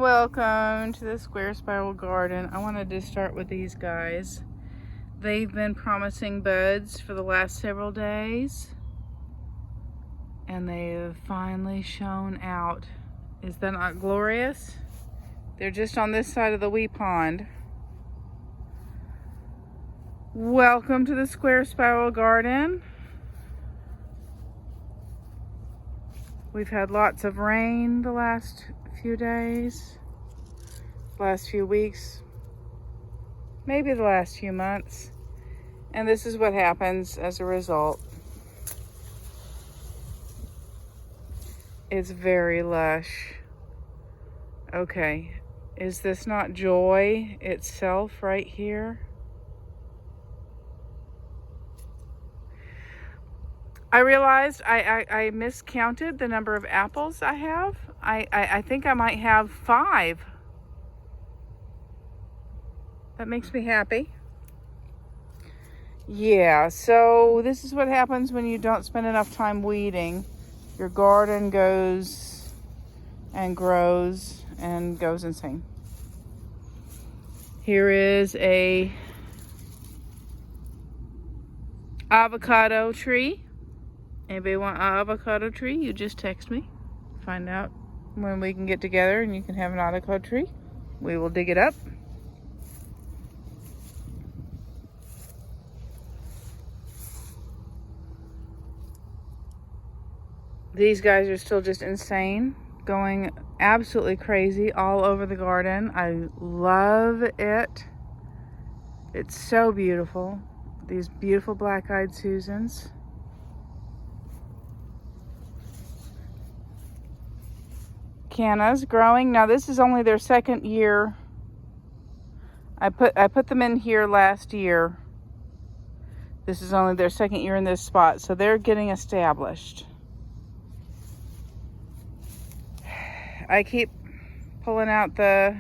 Welcome to the square spiral garden. I wanted to start with these guys. They've been promising buds for the last several days, and they have finally shown out. Is that not glorious? They're just on this side of the wee pond. Welcome to the square spiral garden. We've had lots of rain the last few days, last few weeks, maybe the last few months. And this is what happens as a result. It's very lush. Okay, is this not joy itself right here? I realized I miscounted the number of apples I have. I think I might have 5. That makes me happy. Yeah, so this is what happens when you don't spend enough time weeding. Your garden goes and grows and goes insane. Here is a avocado tree. Anybody want an avocado tree? You just text me. Find out when we can get together and you can have an avocado tree. We will dig it up. These guys are still just insane, going absolutely crazy all over the garden. I love it. It's so beautiful. These beautiful black-eyed Susans. Cannas growing. Now this is only their second year. I put them in here last year. This is only their second year in this spot, so they're getting established. I keep pulling out the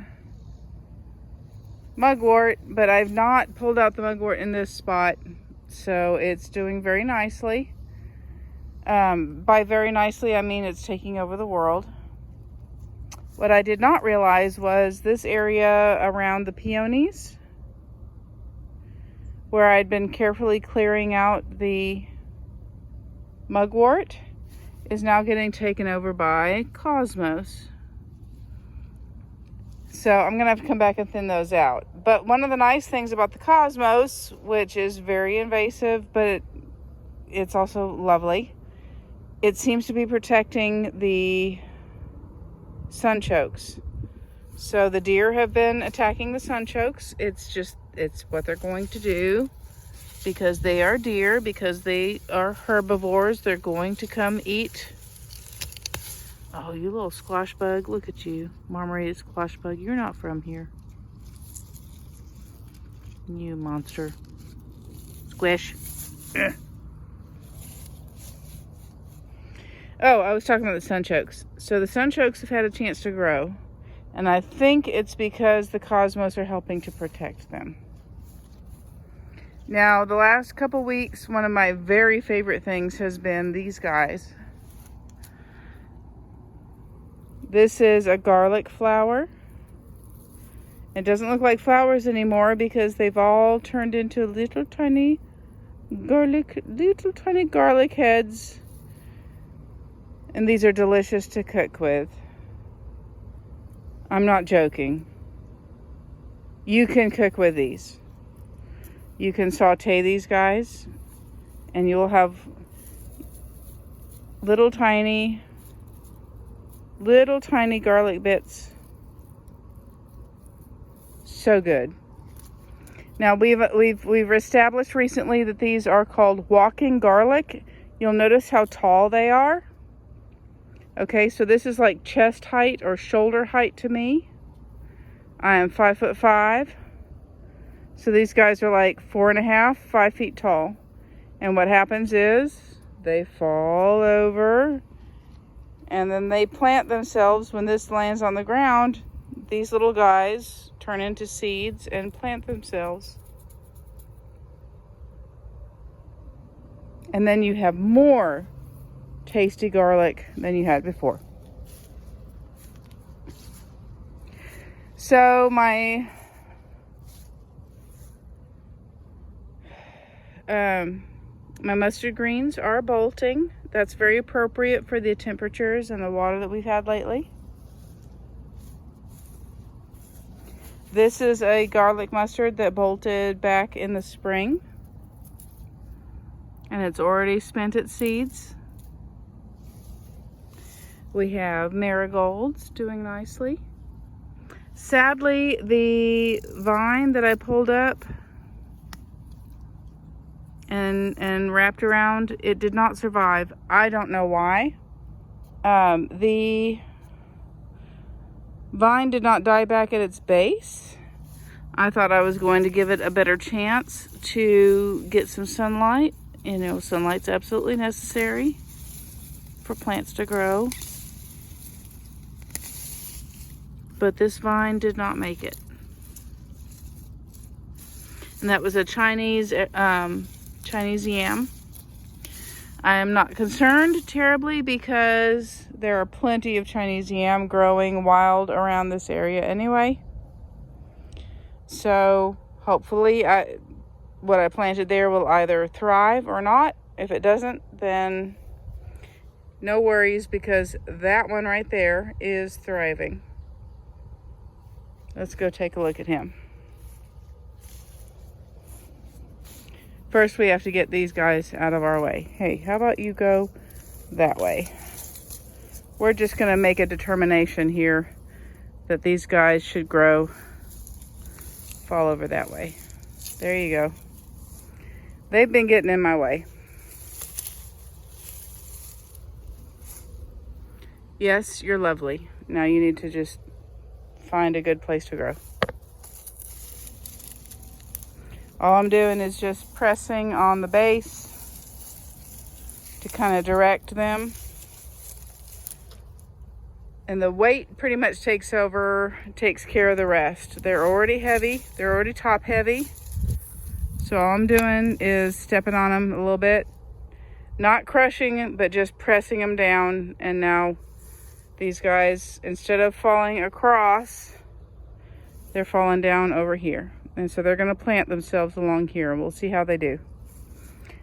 mugwort, but I've not pulled out the mugwort in this spot, so it's doing very nicely. By very nicely, I mean it's taking over the world. What I did not realize was this area around the peonies, where I'd been carefully clearing out the mugwort, is now getting taken over by cosmos. So I'm going to have to come back and thin those out. But one of the nice things about the cosmos, which is very invasive, but it's also lovely, it seems to be protecting the sunchokes. So the deer have been attacking the sunchokes. It's what they're going to do because they are deer, because they are herbivores. They're going to come eat. Oh, you little squash bug. Look at you. Marmorated squash bug. You're not from here. You monster. Squish. Ugh. Oh, I was talking about the sunchokes. So the sunchokes have had a chance to grow. And I think it's because the cosmos are helping to protect them. Now, the last couple weeks, one of my very favorite things has been these guys. This is a garlic flower. It doesn't look like flowers anymore because they've all turned into little tiny garlic heads. And these are delicious to cook with. I'm not joking. You can cook with these. You can saute these guys, and you'll have little tiny garlic bits. So good. Now we've established recently that these are called walking garlic. You'll notice how tall they are. Okay, so this is like chest height or shoulder height to me. I am 5'5". So these guys are like 4.5, 5 feet tall. And what happens is they fall over and then they plant themselves. When this lands on the ground, these little guys turn into seeds and plant themselves. And then you have more tasty garlic than you had before. So my my mustard greens are bolting. That's very appropriate for the temperatures and the water that we've had lately. This is a garlic mustard that bolted back in the spring, and it's already spent its seeds. We have marigolds doing nicely. Sadly, the vine that I pulled up and wrapped around, it did not survive. I don't know why. The vine did not die back at its base. I thought I was going to give it a better chance to get some sunlight. You know, sunlight's absolutely necessary for plants to grow. But this vine did not make it. And that was a Chinese yam. I am not concerned terribly because there are plenty of Chinese yam growing wild around this area anyway. So hopefully what I planted there will either thrive or not. If it doesn't, then no worries, because that one right there is thriving. Let's go take a look at him. First, we have to get these guys out of our way. Hey, how about you go that way? We're just going to make a determination here that these guys should fall over that way. There you go. They've been getting in my way. Yes, you're lovely. Now you need to just find a good place to grow. All I'm doing is just pressing on the base to kind of direct them. And the weight pretty much takes care of the rest. They're already heavy. They're already top heavy. So all I'm doing is stepping on them a little bit. Not crushing, but just pressing them down. And now these guys, instead of falling across, they're falling down over here. And so they're going to plant themselves along here, and we'll see how they do.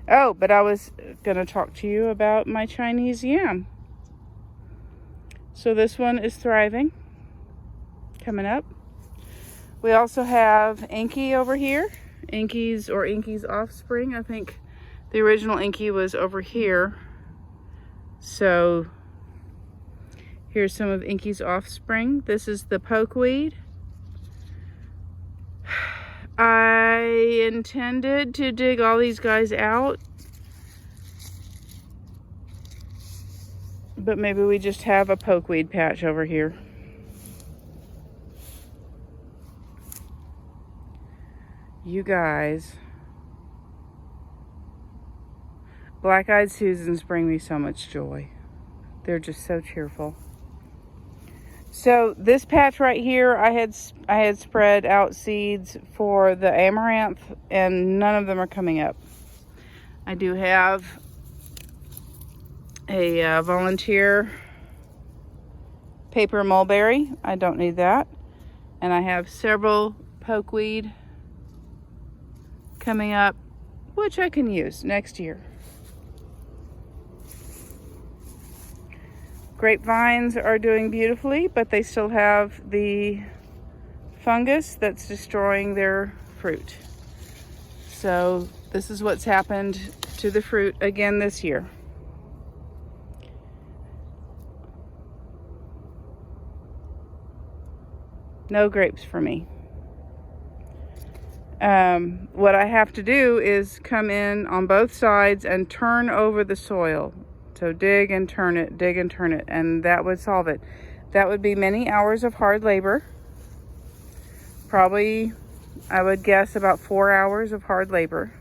Oh, but I was going to talk to you about my Chinese yam. So this one is thriving, coming up. We also have Inky over here. Inky's offspring. I think the original Inky was over here. So here's some of Inky's offspring. This is the pokeweed. I intended to dig all these guys out, but maybe we just have a pokeweed patch over here. You guys, black-eyed Susans bring me so much joy. They're just so cheerful. So this patch right here, I had spread out seeds for the amaranth, and none of them are coming up. I do have a volunteer paper mulberry. I don't need that. And I have several pokeweed coming up, which I can use next year. Grapevines are doing beautifully, but they still have the fungus that's destroying their fruit. So this is what's happened to the fruit again this year. No grapes for me. What I have to do is come in on both sides and turn over the soil. So dig and turn it, and that would solve it. That would be many hours of hard labor. Probably, I would guess, about 4 hours of hard labor.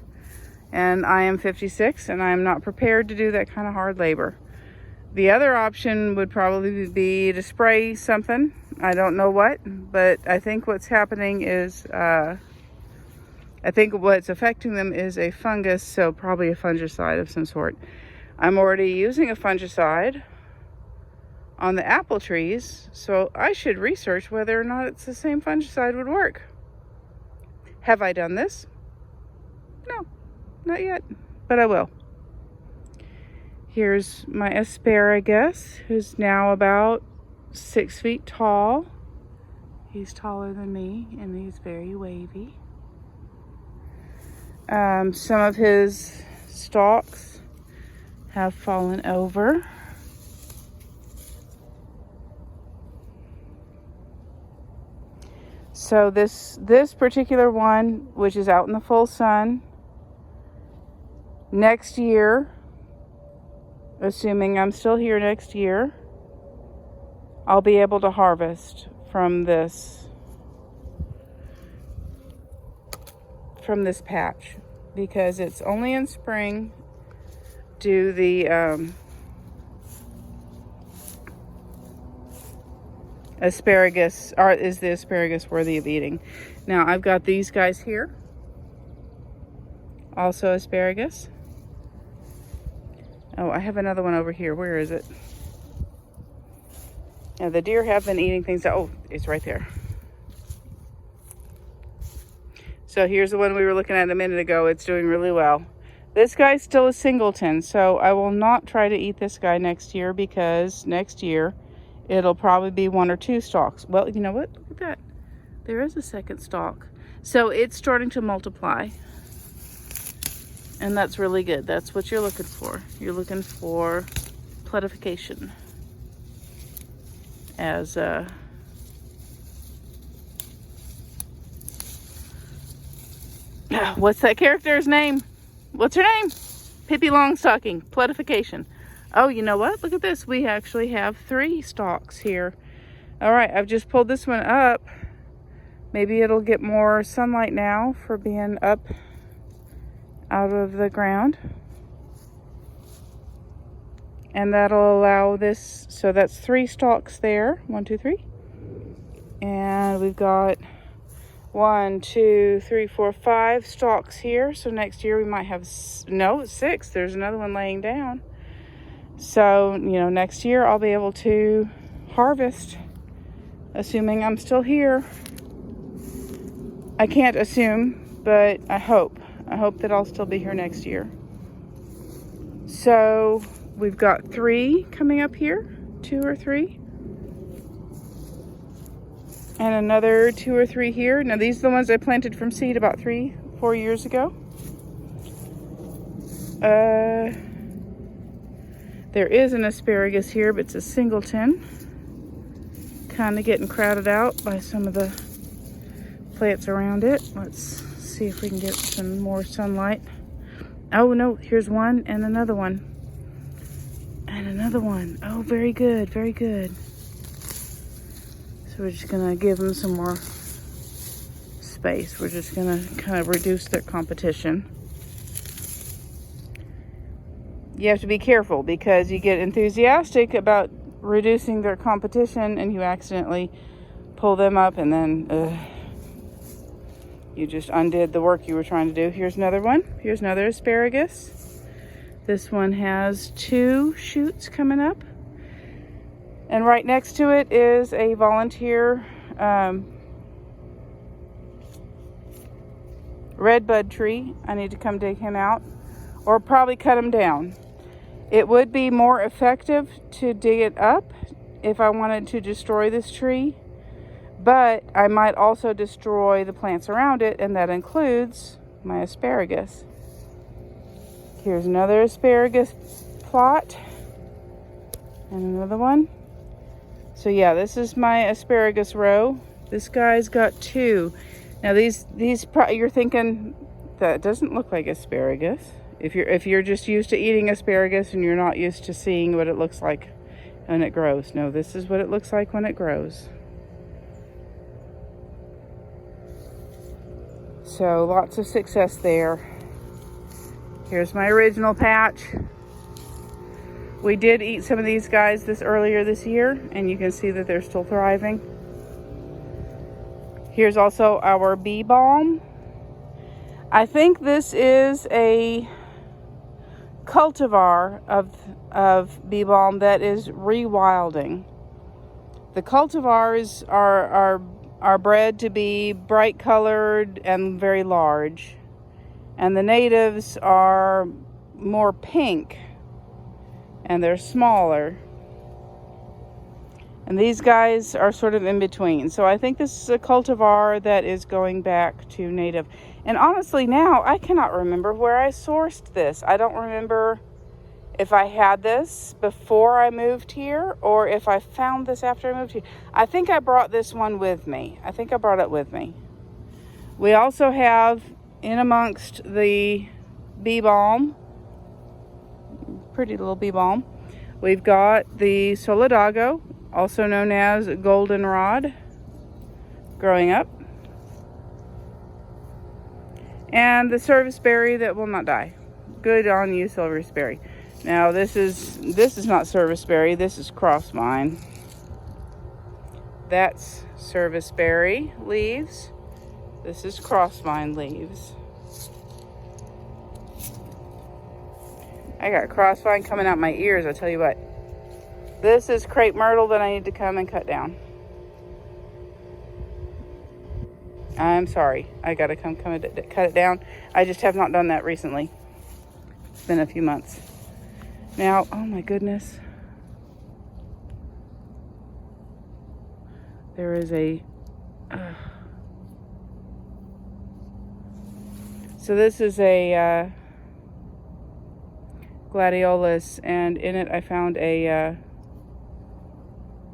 And I am 56, and I am not prepared to do that kind of hard labor. The other option would probably be to spray something. I don't know what, but I think what's happening is, I think what's affecting them is a fungus, so probably a fungicide of some sort. I'm already using a fungicide on the apple trees, so I should research whether or not it's the same fungicide would work. Have I done this? No, not yet, but I will. Here's my asparagus, who's now about 6 feet tall. He's taller than me, and he's very wavy. Some of his stalks have fallen over. So this particular one, which is out in the full sun, next year, assuming I'm still here next year, I'll be able to harvest from this patch, because it's only in spring do the asparagus, or is the asparagus worthy of eating. Now I've got these guys here, also asparagus. Oh, I have another one over here. Where is it? Now the deer have been eating things. Oh, it's right there. So here's the one we were looking at a minute ago. It's doing really well. This guy's still a singleton, so I will not try to eat this guy next year, because next year it'll probably be 1 or 2 stalks. Well, you know what? Look at that. There is a second stalk. So it's starting to multiply. And that's really good. That's what you're looking for. You're looking for pletification. As what's that character's name? What's her name? Pippi Longstocking. Pletification. Oh, you know what? Look at this. We actually have 3 stalks here. All right, I've just pulled this one up. Maybe it'll get more sunlight now for being up out of the ground. And that'll allow this, so that's 3 stalks there. 1, 2, 3. And we've got 1, 2, 3, 4, 5 stalks here. So next year we might have, no, 6. There's another one laying down. So, you know, next year I'll be able to harvest, assuming I'm still here. I can't assume, but I hope. I hope that I'll still be here next year. So we've got 3 coming up here, 2 or 3. And another 2 or 3 here. Now these are the ones I planted from seed about 3-4 years ago. There is an asparagus here, but it's a singleton. Kind of getting crowded out by some of the plants around it. Let's see if we can get some more sunlight. Oh no, here's one and another one. And another one. Oh, very good, very good. So we're just gonna give them some more space. We're just gonna kind of reduce their competition. You have to be careful, because you get enthusiastic about reducing their competition and you accidentally pull them up, and then you just undid the work you were trying to do. Here's another one. Here's another asparagus. This one has 2 shoots coming up. And right next to it is a volunteer redbud tree. I need to come dig him out, or probably cut him down. It would be more effective to dig it up if I wanted to destroy this tree, but I might also destroy the plants around it, and that includes my asparagus. Here's another asparagus plot, and another one. So yeah, this is my asparagus row. This guy's got 2. Now these you're thinking that doesn't look like asparagus. If you're just used to eating asparagus and you're not used to seeing what it looks like when it grows. No, this is what it looks like when it grows. So lots of success there. Here's my original patch. We did eat some of these guys earlier this year, and you can see that they're still thriving. Here's also our bee balm. I think this is a cultivar of bee balm that is rewilding. The cultivars are bred to be bright colored and very large, and the natives are more pink and they're smaller. And these guys are sort of in between. So I think this is a cultivar that is going back to native. And honestly, now I cannot remember where I sourced this. I don't remember if I had this before I moved here or if I found this after I moved here. I think I brought this one with me. I think I brought it with me. We also have, in amongst the bee balm, pretty little bee balm, we've got the solidago, also known as goldenrod, growing up, and the serviceberry that will not die. Good on you, serviceberry. Now this is not serviceberry. This is crossvine. That's serviceberry leaves. This is crossvine leaves. I got crossvine coming out my ears, I tell you what. This is crepe myrtle that I need to come and cut down. I'm sorry. I gotta come cut it down. I just have not done that recently. It's been a few months. Now, oh my goodness. There is a... So this is a gladiolus, and in it I found a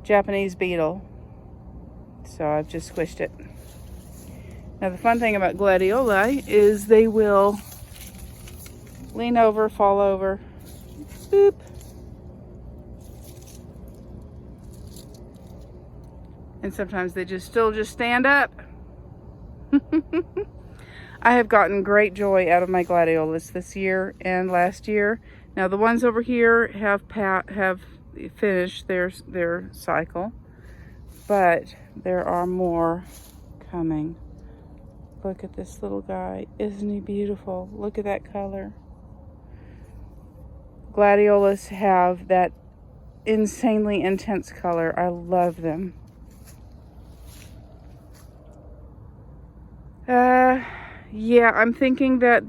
Japanese beetle. So I've just squished it. Now the fun thing about gladioli is they will lean over, fall over, boop. And sometimes they still just stand up. I have gotten great joy out of my gladiolus this year and last year. Now the ones over here have finished their cycle, but there are more coming. Look at this little guy. Isn't he beautiful? Look at that color. Gladiolus have that insanely intense color. I love them. Yeah, I'm thinking that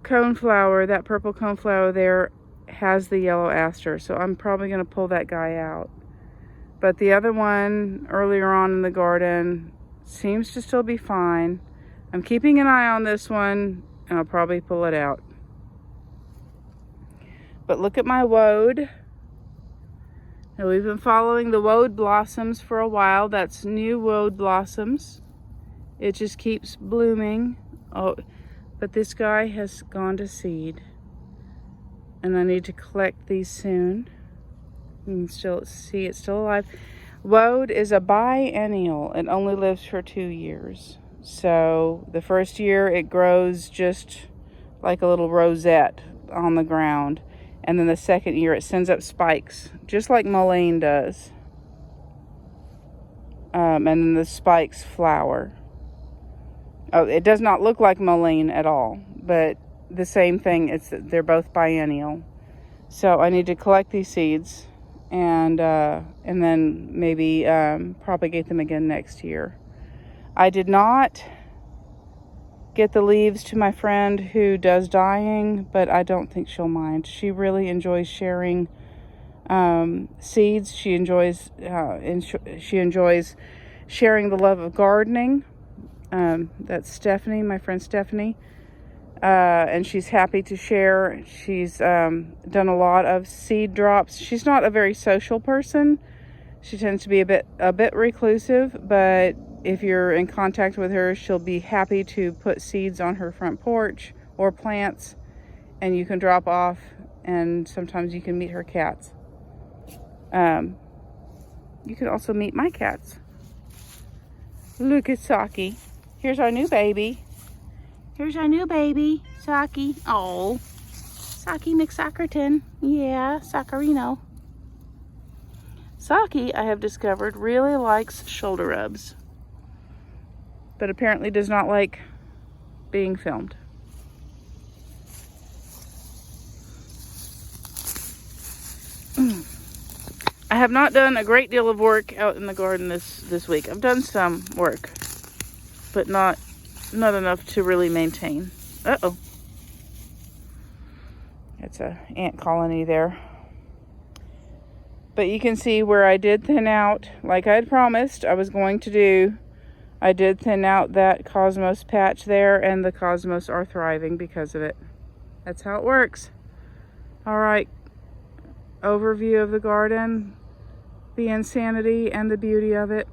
coneflower, that purple coneflower there, has the yellow aster, so I'm probably going to pull that guy out. But the other one earlier on in the garden seems to still be fine. I'm keeping an eye on this one, and I'll probably pull it out. But look at my woad. Now, we've been following the woad blossoms for a while. That's new woad blossoms. It just keeps blooming. Oh, but this guy has gone to seed, and I need to collect these soon. You can still see it's still alive. Woad is a biennial. It only lives for 2 years. So the first year it grows just like a little rosette on the ground. And then the second year it sends up spikes, just like mullein does. And then the spikes flower. Oh, it does not look like mullein at all, but the same thing. They're both biennial. So I need to collect these seeds and then maybe propagate them again next year. I did not get the leaves to my friend who does dyeing, but I don't think she'll mind. She really enjoys sharing seeds. She enjoys sharing the love of gardening. That's Stephanie, my friend Stephanie, and she's happy to share. She's done a lot of seed drops. She's not a very social person. She tends to be a bit reclusive, but if you're in contact with her, she'll be happy to put seeds on her front porch or plants, and you can drop off, and sometimes you can meet her cats. You can also meet my cats. Look at Socky. Here's our new baby. Here's our new baby, Socky. Oh, Socky McSockerton. Yeah, Soccerino. Socky, I have discovered, really likes shoulder rubs, but apparently does not like being filmed. I have not done a great deal of work out in the garden this week. I've done some work, but not enough to really maintain. Uh-oh. It's an ant colony there. But you can see where I did thin out, like I had promised I was going to do. I did thin out that cosmos patch there, and the cosmos are thriving because of it. That's how it works. All right, overview of the garden, the insanity and the beauty of it.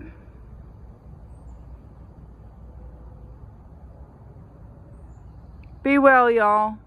Be well, y'all.